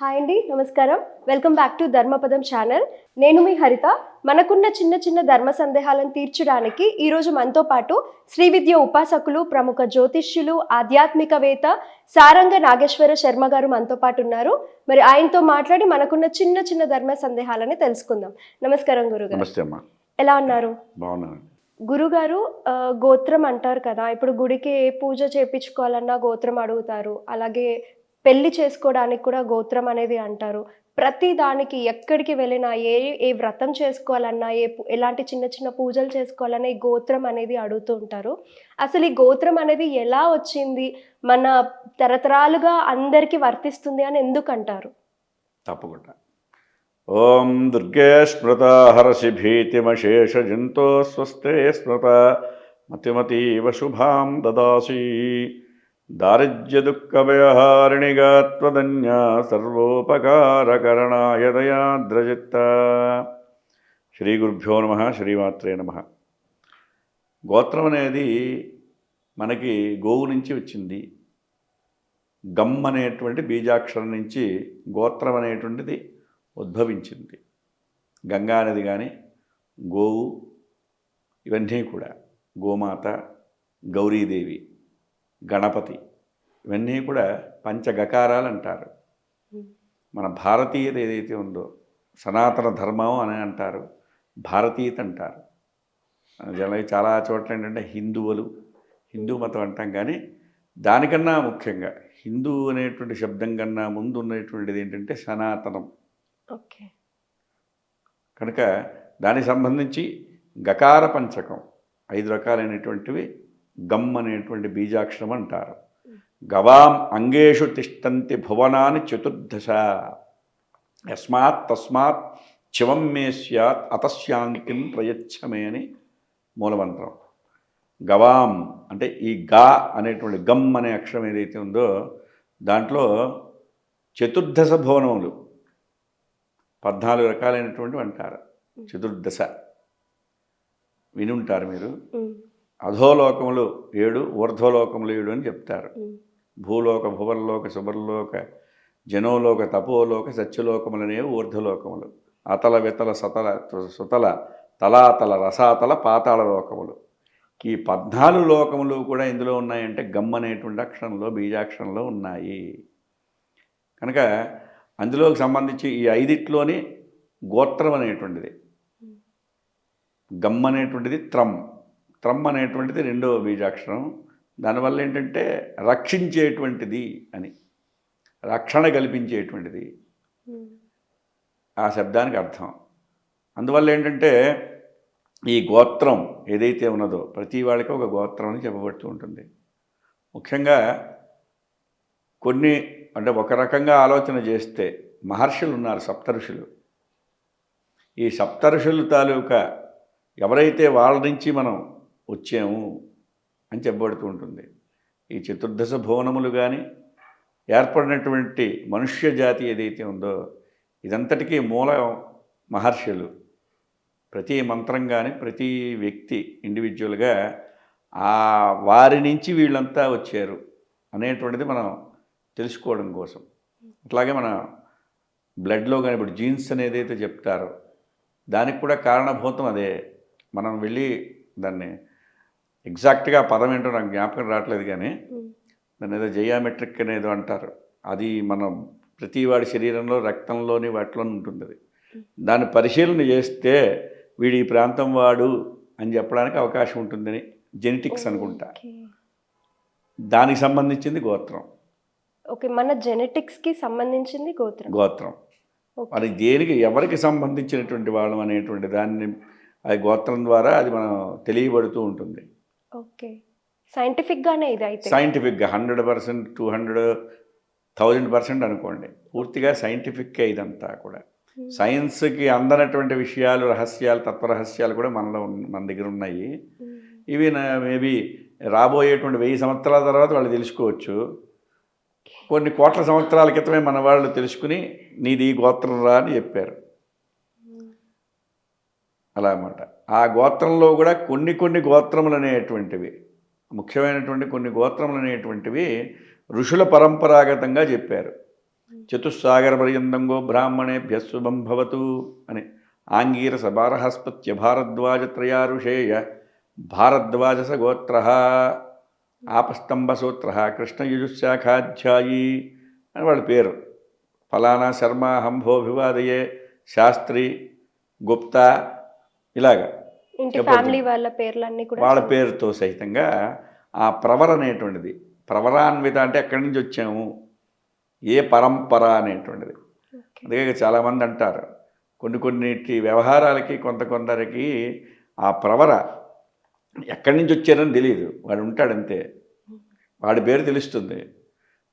Hi అండి, నమస్కారం. Welcome back to Dharmapadam channel. నేను మీ హరిత. మనకున్న చిన్న చిన్న ధర్మ సందేహాలను తీర్చడానికి ఈరోజు మనతో పాటు శ్రీ విద్య ఉపాసకులు, ప్రముఖ జ్యోతిష్యులు, ఆధ్యాత్మికవేత్త సారంగ నాగేశ్వర శర్మ గారు మనతో పాటు ఉన్నారు. మరి ఆయనతో మాట్లాడి మనకున్న చిన్న చిన్న ధర్మ సందేహాలని తెలుసుకుందాం. నమస్కారం గురుగారు. నమస్తే అమ్మా. ఎలా ఉన్నారు? బాగున్నాను. గురుగారు, గోత్రం అంటారు కదా, ఇప్పుడు గుడికి ఏ పూజ చేయించుకోవాలన్నా గోత్రం అడుగుతారు. అలాగే పెళ్లి చేసుకోవడానికి కూడా గోత్రం అనేది అంటారు. ప్రతి దానికి ఎక్కడికి వెళ్ళినా ఏ వ్రతం చేసుకోవాలన్నా ఎలాంటి చిన్న చిన్న పూజలు చేసుకోవాలన్నా ఈ గోత్రం అనేది అడుగుతూ ఉంటారు. అసలు ఈ గోత్రం అనేది ఎలా వచ్చింది, మన తరతరాలుగా అందరికీ వర్తిస్తుంది అని ఎందుకు అంటారు? తప్పకుండా. ఓం దుర్గే స్మృత హరసి భీతిమశేష జంతో స్వస్తే స్మృత మతిమతీవ శుభాం దదాసి దారిద్ర్య దుఃఖభయహారిణిగా త్వదన్యా సర్వోపకారకరణాయ దయాద్రజిత్త. శ్రీ గురుభ్యో నమః. శ్రీమాత్రే నమః. గోత్రం అనేది మనకి గోవు నుంచి వచ్చింది. గమ్ అనేటువంటి బీజాక్షరం నుంచి గోత్రం అనేటువంటిది ఉద్భవించింది. గంగా నది కానీ, గోవు, ఇవన్నీ కూడా గోమాత, గౌరీదేవి, గణపతి, ఇవన్నీ కూడా పంచగకారాలు అంటారు. మన భారతీయత ఏదైతే ఉందో సనాతన ధర్మం అని అంటారు, భారతీయత అంటారు. జనరల్గా చాలా చోట్ల ఏంటంటే హిందూ మతం అంటాం, కానీ దానికన్నా ముఖ్యంగా హిందూ అనేటువంటి శబ్దం కన్నా ముందు ఉన్నటువంటిది ఏంటంటే సనాతనం. ఓకే. కనుక దానికి సంబంధించి గకార పంచకం 5 రకాలైనటువంటివి గమ్ అనేటువంటి బీజాక్షరం అంటారు. గవాం అంగేషు తిష్టంతి భువనాని చతుర్దశ యస్మాత్ తస్మాత్ శివం మే స్యాత్ అతశాంతిం ప్రయచ్చమే అని మూలమంత్రం. గవాం అంటే ఈ గా అనేటువంటి గమ్ అనే అక్షరం ఏదైతే ఉందో దాంట్లో చతుర్దశ భువనములు 14 రకాలైనటువంటివి అంటారు. చతుర్దశ వినుంటారు మీరు. అధోలోకములు 7, ఊర్ధ్వలోకములు 7 అని చెప్తారు. భూలోక, భువర్లోక, శుభర్లోక, జనోలోక, తపోలోక, సత్యలోకములనేవి ఊర్ధ్వలోకములు. అతల, వితల, సతల, సుతల, తలాతల, రసాతల, పాతాళ లోకములు. ఈ 14 లోకములు కూడా ఇందులో ఉన్నాయంటే గమ్ అనేటువంటి అక్షరంలో, బీజాక్షరంలో ఉన్నాయి. కనుక అందులోకి సంబంధించి ఈ 5 గోత్రం అనేటువంటిది, గమ్ అనేటువంటిది త్రం అనేటువంటిది 2వ బీజాక్షరం. దానివల్ల ఏంటంటే రక్షించేటువంటిది అని, రక్షణ కల్పించేటువంటిది ఆ శబ్దానికి అర్థం. అందువల్ల ఏంటంటే ఈ గోత్రం ఏదైతే ఉన్నదో ప్రతి వాళ్ళకి ఒక గోత్రం అని చెప్పబడుతూ ఉంటుంది. ముఖ్యంగా కొన్ని అంటే ఒక రకంగా ఆలోచన చేస్తే మహర్షులు ఉన్నారు, సప్తఋషులు. ఈ సప్తఋషులు తాలూకా ఎవరైతే వాళ్ళ నుంచి మనం వచ్చాము అని చెప్పబడుతూ ఉంటుంది. ఈ చతుర్దశ భువనములు కానీ ఏర్పడినటువంటి మనుష్య జాతి ఏదైతే ఉందో ఇదంతటికీ మూలం మహర్షులు. ప్రతి మంత్రం కానీ ప్రతి వ్యక్తి ఇండివిజువల్గా వారి నుంచి వీళ్ళంతా వచ్చారు అనేటువంటిది మనం తెలుసుకోవడం కోసం. అట్లాగే మన బ్లడ్లో కానీ ఇప్పుడు జీన్స్ అనేది ఏదైతే చెప్తారో దానికి కూడా కారణభూతం అదే. మనం వెళ్ళి దాన్ని ఎగ్జాక్ట్గా పదం ఏంటో నాకు జ్ఞాపకం రావట్లేదు, కానీ దాన్ని ఏదో జయామెట్రిక్ అనేదో అంటారు. అది మనం ప్రతి వాడి శరీరంలో, రక్తంలోని వాటిలో ఉంటుంది. అది దాన్ని పరిశీలన చేస్తే వీడి ఈ ప్రాంతం వాడు అని చెప్పడానికి అవకాశం ఉంటుందని జెనెటిక్స్ అనుకుంటా. దానికి సంబంధించింది గోత్రం. ఓకే, మన జెనెటిక్స్కి సంబంధించింది గోత్రం. అది దేనికి ఎవరికి సంబంధించినటువంటి వాళ్ళం అనేటువంటి దాన్ని అది గోత్రం ద్వారా అది మనం తెలియబడుతూ ఉంటుంది. ఓకే, సైంటిఫిక్గానే ఇది అయితే సైంటిఫిక్గా 100%, 200, 1000% అనుకోండి. పూర్తిగా సైంటిఫిక్గా ఇదంతా కూడా. సైన్స్కి అందనటువంటి విషయాలు, రహస్యాలు, తత్వరహస్యాలు కూడా మన దగ్గర ఉన్నాయి. ఇవి మేబీ రాబోయేటువంటి 1000 సంవత్సరాల తర్వాత వాళ్ళు తెలుసుకోవచ్చు. కొన్ని కోట్ల సంవత్సరాల క్రితమే మన వాళ్ళు తెలుసుకుని నీది గోత్రం రా అని చెప్పారు. అలా అన్నమాట. ఆ గోత్రంలో కూడా కొన్ని గోత్రములు అనేటువంటివి, ముఖ్యమైనటువంటి కొన్ని గోత్రములు అనేటువంటివి ఋషుల పరంపరాగతంగా చెప్పారు. చతుస్సాగరపర్యంతంగో బ్రాహ్మణేభ్య శుభం భవతు అని ఆంగీరస బారహస్పత్య భారద్వాజత్రయారుషేయ భారద్వాజస గోత్ర ఆపస్తంభసూత్ర కృష్ణయుజుశాఖాధ్యాయీ అని వాళ్ళ పేరు. ఫలానా శర్మ హంభోభివాదయే శాస్త్రి గుప్తా ఇలాగా ఇంటి ఫ్యామిలీ వాళ్ళ పేర్లన్నీ కూడా వాళ్ళ పేరుతో సహితంగా ఆ ప్రవర అనేటువంటిది, ప్రవరాన్విత అంటే ఎక్కడి నుంచి వచ్చాము, ఏ పరంపర అనేటువంటిది. అందుకే చాలామంది అంటారు కొన్నిటి వ్యవహారాలకి కొందరికి ఆ ప్రవర ఎక్కడి నుంచి వచ్చారని తెలియదు. వాడు ఉంటాడంతే, వాడి పేరు తెలుస్తుంది,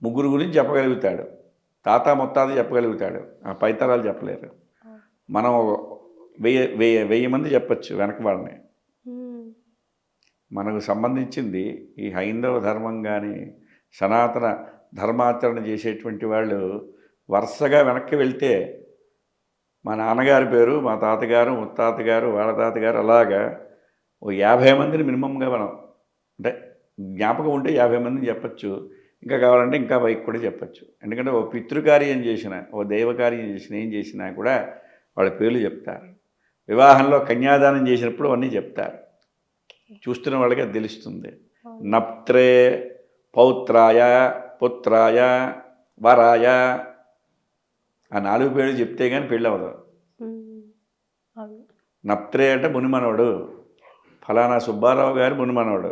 ముగ్గురు గురించి చెప్పగలుగుతాడు, తాత ముత్తాత చెప్పగలుగుతాడు, ఆ పైతరాలు చెప్పలేరు. మనం 1000 మంది చెప్పచ్చు వెనక వాళ్ళని. మనకు సంబంధించింది ఈ హైందవ ధర్మం కానీ సనాతన ధర్మాచరణ చేసేటువంటి వాళ్ళు వరుసగా వెనక్కి వెళ్తే మా నాన్నగారి పేరు, మా తాతగారు, ముత్తాతగారు, వాళ్ళ తాతగారు, అలాగా ఓ 50 మందిని మినిమంగా మనం అంటే జ్ఞాపకం ఉంటే 50 మందిని చెప్పచ్చు. ఇంకా కావాలంటే ఇంకా పైకి కూడా చెప్పచ్చు. ఎందుకంటే ఓ పితృకార్యం చేసిన, ఓ దైవకార్యం చేసిన, ఏం చేసినా కూడా వాళ్ళ పేర్లు చెప్తారు. వివాహంలో కన్యాదానం చేసినప్పుడు అన్నీ చెప్తారు. చూస్తున్న వాళ్ళకి అది తెలుస్తుంది. నప్త్రే పౌత్రాయ పుత్రాయ వరాయ ఆ 4 పేర్లు చెప్తే కానీ పెళ్ళి అవ్వదు. నప్త్రే అంటే మునిమనవడు, ఫలానా సుబ్బారావు గారి మునిమనవడు,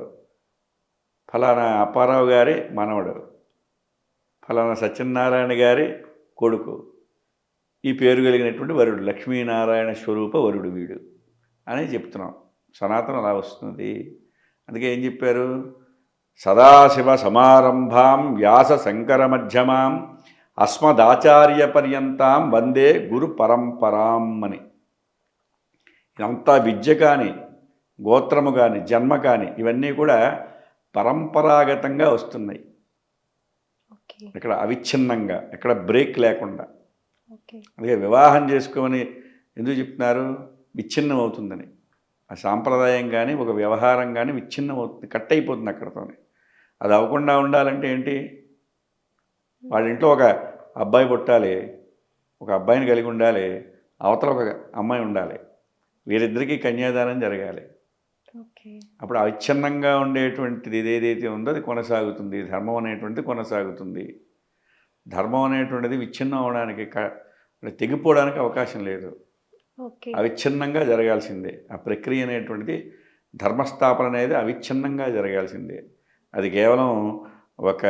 ఫలానా అప్పారావు గారి మనవడు, ఫలానా సత్యనారాయణ గారి కొడుకు, ఈ పేరు కలిగినటువంటి వరుడు, లక్ష్మీనారాయణ స్వరూప వరుడు వీడు అని చెప్తున్నాం. సనాతనం అలా వస్తుంది. అందుకే ఏం చెప్పారు, సదాశివ సమారంభాం వ్యాస శంకర మధ్యమాం అస్మదాచార్య పర్యంతాం వందే గురు పరంపరాం అని. ఇదంతా విద్య కానీ గోత్రము కానీ జన్మ కానీ ఇవన్నీ కూడా పరంపరాగతంగా వస్తున్నాయి. ఇక్కడ అవిచ్ఛిన్నంగా, ఎక్కడ బ్రేక్ లేకుండా. అందుకే వివాహం చేసుకోమని ఎందుకు చెప్తున్నారు, విచ్ఛిన్నం అవుతుందని. ఆ సాంప్రదాయం కానీ ఒక వ్యవహారం కానీ విచ్ఛిన్నం అవుతుంది, కట్ అయిపోతుంది అక్కడతోనే. అది అవ్వకుండా ఉండాలంటే ఏంటి, వాళ్ళ ఇంట్లో ఒక అబ్బాయి పుట్టాలి, ఒక అబ్బాయిని కలిగి ఉండాలి, అవతల ఒక అమ్మాయి ఉండాలి, వీరిద్దరికీ కన్యాదానం జరగాలి. అప్పుడు అవిచ్ఛిన్నంగా ఉండేటువంటిది ఏదైతే ఉందో అది కొనసాగుతుంది. ధర్మం అనేటువంటిది కొనసాగుతుంది. ధర్మం అనేటువంటిది విచ్ఛిన్నం అవడానికి తెగిపోవడానికి అవకాశం లేదు. అవిచ్ఛిన్నంగా జరగాల్సిందే. ఆ ప్రక్రియ అనేటువంటిది ధర్మస్థాపన అనేది అవిచ్ఛిన్నంగా జరగాల్సిందే. అది కేవలం ఒక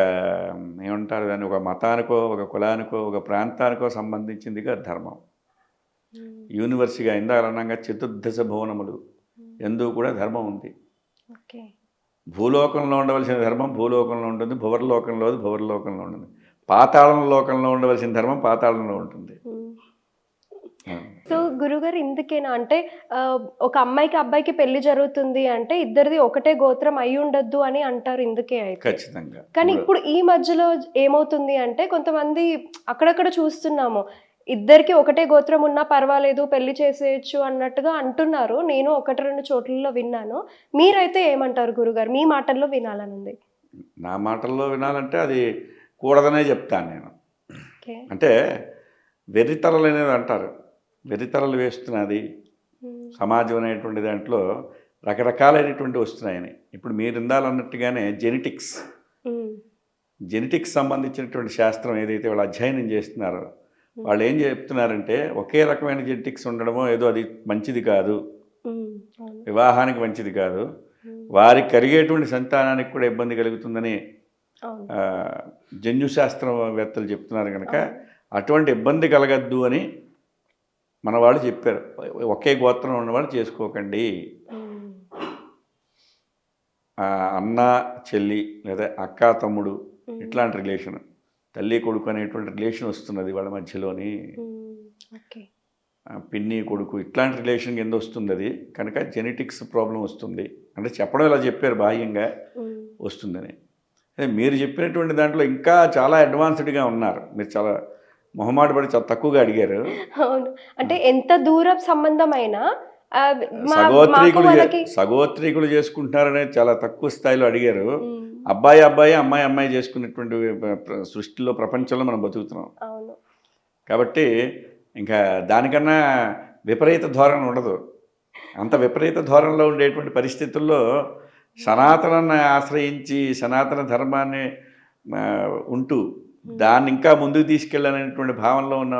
ఏమంటారు దాన్ని, ఒక మతానికో ఒక కులానికో ఒక ప్రాంతానికో సంబంధించిందిగా ధర్మం. యూనివర్సిటీగా ఇందాక చతుర్దశ భువనములు ఎందుకు కూడా ధర్మం ఉంది. భూలోకంలో ఉండవలసిన ధర్మం భూలోకంలో ఉంటుంది, భువర్లోకంలో భువర్లోకంలో ఉంటుంది, పాతాళం లోకంలో ఉండవలసిన ధర్మం పాతాళంలో ఉంటుంది. సో గురుగారు ఇందుకేనా అంటే ఒక అమ్మాయికి అబ్బాయికి పెళ్లి జరుగుతుంది అంటే ఇద్దరిది ఒకటే గోత్రం అయి ఉండొద్దు అని అంటారు, ఇందుకే అయితే. ఖచ్చితంగా. కానీ ఇప్పుడు ఈ మధ్యలో ఏమవుతుంది అంటే కొంతమంది అక్కడక్కడ చూస్తున్నాము, ఇద్దరికి ఒకటే గోత్రం ఉన్నా పర్వాలేదు పెళ్లి చేసేయచ్చు అన్నట్టుగా అంటున్నారు. నేను 1-2 చోట్లలో విన్నాను. మీరైతే ఏమంటారు గురుగారు? మీ మాటల్లో వినాలనుంది. నా మాటల్లో వినాలంటే అది కూడదనే చెప్తాను నేను. అంటే వెర్రితరలు అనేది అంటారు, వెర్రితరలు వేస్తున్నది సమాజం అనేటువంటి దాంట్లో రకరకాలైనటువంటి వస్తున్నాయని. ఇప్పుడు మీరు ఇందాలన్నట్టుగానే జెనెటిక్స్ సంబంధించినటువంటి శాస్త్రం ఏదైతే వాళ్ళు అధ్యయనం చేస్తున్నారో వాళ్ళు ఏం చెప్తున్నారంటే ఒకే రకమైన జెనెటిక్స్ ఉండడమో ఏదో అది మంచిది కాదు, వివాహానికి మంచిది కాదు, వారికి కలిగేటువంటి సంతానానికి కూడా ఇబ్బంది కలుగుతుందని జన్యుశాస్త్రవేత్తలు చెప్తున్నారు. కనుక అటువంటి ఇబ్బంది కలగద్దు అని మన వాళ్ళు చెప్పారు. ఒకే గోత్రం ఉన్నవాళ్ళు చేసుకోకండి, అన్న చెల్లి లేదా అక్క తమ్ముడు ఇట్లాంటి రిలేషన్, తల్లి కొడుకు అనేటువంటి రిలేషన్ వస్తున్నది వాళ్ళ మధ్యలోని, పిన్ని కొడుకు ఇట్లాంటి రిలేషన్ కింద వస్తుంది. అది కనుక జెనెటిక్స్ ప్రాబ్లం వస్తుంది అంటే చెప్పడం ఇలా చెప్పారు, బాహ్యంగా వస్తుందని. అదే మీరు చెప్పినటువంటి దాంట్లో ఇంకా చాలా అడ్వాన్స్డ్గా ఉన్నారు. మీరు చాలా మొహమాట పడి చాలా తక్కువగా అడిగారు. అవును, అంటే ఎంత దూరం సంబంధమైనా సగోత్రీకులు చేసుకుంటున్నారనేది చాలా తక్కువ స్థాయిలో అడిగారు. అబ్బాయి అమ్మాయి చేసుకునేటువంటి సృష్టిలో ప్రపంచంలో మనం బతుకుతున్నాం. కాబట్టి ఇంకా దానికన్నా విపరీత ధోరణి ఉండదు. అంత విపరీత ధోరణిలో ఉండేటువంటి పరిస్థితుల్లో సనాతనాన్ని ఆశ్రయించి సనాతన ధర్మాన్ని ఉంటూ దాన్ని ఇంకా ముందుకు తీసుకెళ్ళాలనేటువంటి భావనలో ఉన్న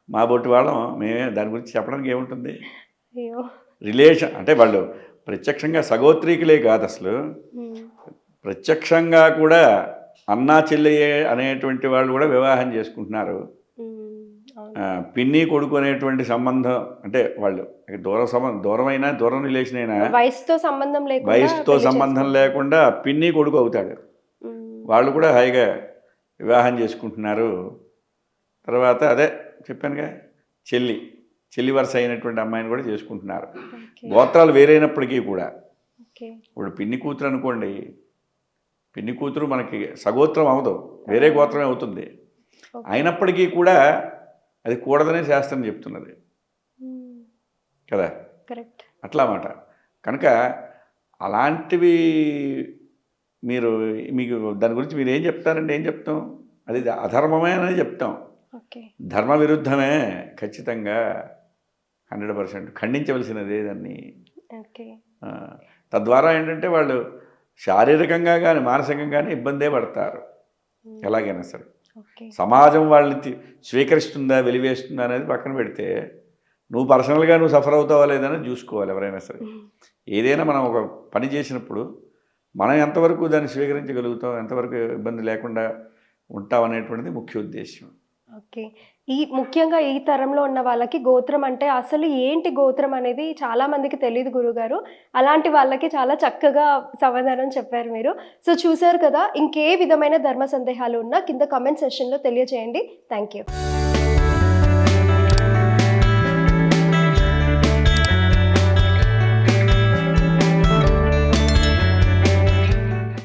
మా బొట్టి వాళ్ళం మేమే దాని గురించి చెప్పడానికి ఏముంటుంది. అయ్యో. రిలేషన్ అంటే వాళ్ళు ప్రత్యక్షంగా సగోత్రీకులే కాదు అసలు, ప్రత్యక్షంగా కూడా అన్నా చెల్లెయే అనేటువంటి వాళ్ళు కూడా వివాహం చేసుకుంటున్నారు. పిన్ని కొడుకు అనేటువంటి సంబంధం అంటే వాళ్ళు దూరమైనా దూరం రిలేషన్ అయినా వయసుతో సంబంధం లేకుండా వయసుతో సంబంధం లేకుండా పిన్ని కొడుకు అవుతాడు. వాళ్ళు కూడా హాయిగా వివాహం చేసుకుంటున్నారు. తర్వాత అదే చెప్పానుగా చెల్లి వరుస అయినటువంటి అమ్మాయిని కూడా చేసుకుంటున్నారు. గోత్రాలు వేరైనప్పటికీ కూడా ఇప్పుడు పిన్ని కూతురు అనుకోండి, పిన్ని కూతురు మనకి సగోత్రం అవదు, వేరే గోత్రమే అవుతుంది. అయినప్పటికీ కూడా అది కూడదనే శాస్త్రం చెప్తున్నది కదా. అట్లా మాట. కనుక అలాంటివి మీకు దాని గురించి మీరు ఏం చెప్తారంటే ఏం చెప్తాం, అది అధర్మమే అని చెప్తాం. ధర్మ విరుద్ధమే, ఖచ్చితంగా 100% ఖండించవలసినదే దాన్ని. తద్వారా ఏంటంటే వాళ్ళు శారీరకంగా కానీ మానసికంగా కానీ ఇబ్బందే పడతారు ఎలాగైనా సరే. సమాజం వాళ్ళని స్వీకరిస్తుందా వెలివేస్తుందా అనేది పక్కన పెడితే నువ్వు పర్సనల్గా నువ్వు సఫర్ అవుతావా లేదని చూసుకోవాలి ఎవరైనా సరే. ఏదైనా మనం ఒక పని చేసినప్పుడు మనం ఎంతవరకు దాన్ని స్వీకరించగలుగుతాం, ఎంతవరకు ఇబ్బంది లేకుండా ఉంటాం అనేటువంటిది ముఖ్య ఉద్దేశం. ముఖ్యంగా ఈ తరంలో ఉన్న వాళ్ళకి గోత్రం అంటే అసలు ఏంటి గోత్రం అనేది చాలా మందికి తెలియదు గురుగారు. అలాంటి వాళ్ళకి చాలా చక్కగా సమాధానం చెప్పారు మీరు. సో చూశారు కదా, ఇంకే విధమైన ధర్మ సందేహాలు ఉన్నా కింద కామెంట్ సెషన్లో తెలియజేయండి. Thank you.